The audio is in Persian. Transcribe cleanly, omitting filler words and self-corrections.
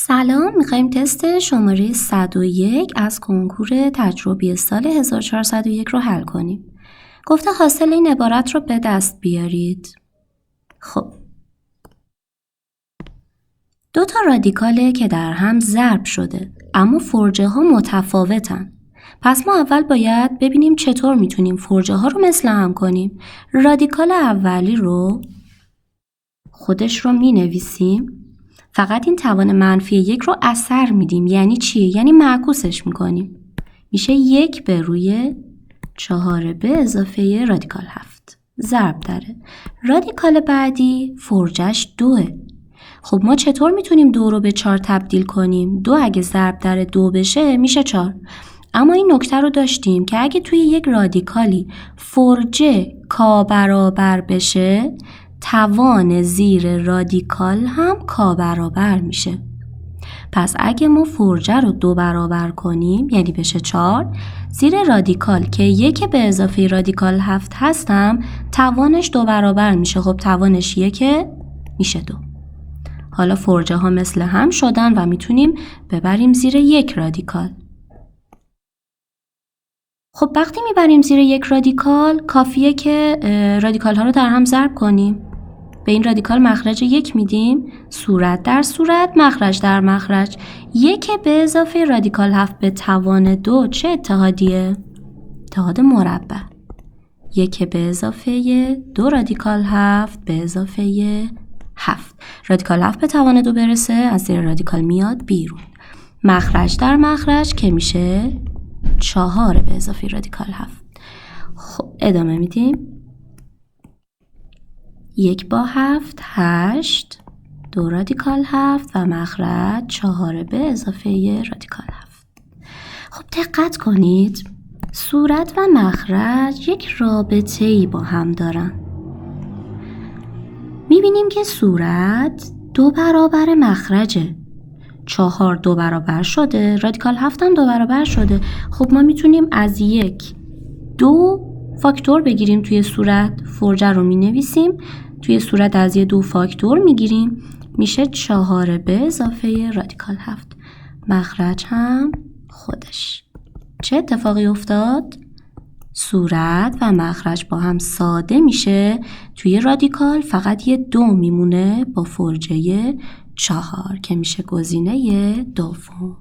سلام، میخواییم تست شماره 101 از کنکور تجربی سال 1401 رو حل کنیم. گفته حاصل این عبارت رو به دست بیارید. خب، دو تا رادیکاله که در هم ضرب شده اما فرجه ها متفاوتن. پس ما اول باید ببینیم چطور میتونیم فرجه ها رو مثل هم کنیم. رادیکال اولی رو خودش رو مینویسیم. فقط این توان منفی 1 رو اثر میدیم. یعنی چی؟ یعنی معکوسش میکنیم. میشه 1 به روی 4 به اضافه رادیکال 7 ضرب داره. رادیکال بعدی فرجش 2. خب ما چطور میتونیم 2 رو به 4 تبدیل کنیم؟ 2 اگه ضرب در 2 بشه میشه 4. اما این نکته رو داشتیم که اگه توی یک رادیکالی فرجه کا برابر بشه، توان زیر رادیکال هم کا برابر میشه. پس اگه ما فرجه رو 2 برابر کنیم یعنی بشه 4، زیر رادیکال که 1 به اضافه رادیکال 7 هستم توانش 2 برابر میشه. خب توانش 1 میشه 2. حالا فرجه ها مثل هم شدن و میتونیم ببریم زیر 1 رادیکال. خب وقتی میبریم زیر 1 رادیکال کافیه که رادیکال ها رو در هم ضرب کنیم. به این رادیکال مخرج 1 میدیم، صورت در صورت، مخرج در مخرج. 1 به اضافه رادیکال 7 به توان 2 چه اتحادیه؟ اتحاد مربع. 1 به اضافه 2 رادیکال 7 به اضافه 7. رادیکال 7 به توان 2 برسه از زیر رادیکال میاد بیرون. مخرج در مخرج که میشه 4 به اضافه رادیکال 7. خب ادامه میدیم. 1 با 7 8، 2 رادیکال 7 و مخرج 4 به اضافه رادیکال 7. خب دقت کنید، صورت و مخرج یک رابطه‌ای با هم دارن. میبینیم که صورت 2 برابر مخرجه. 4 2 برابر شده، رادیکال 7 هم 2 برابر شده. خب ما میتونیم از 1 2 فاکتور بگیریم توی صورت. فرجه رو مینویسیم. توی صورت از 2 فاکتور میگیریم. میشه 4 به اضافه رادیکال 7. مخرج هم خودش. چه اتفاقی افتاد؟ صورت و مخرج با هم ساده میشه. توی رادیکال فقط 2 میمونه با فرجه 4 که میشه گزینه دوم.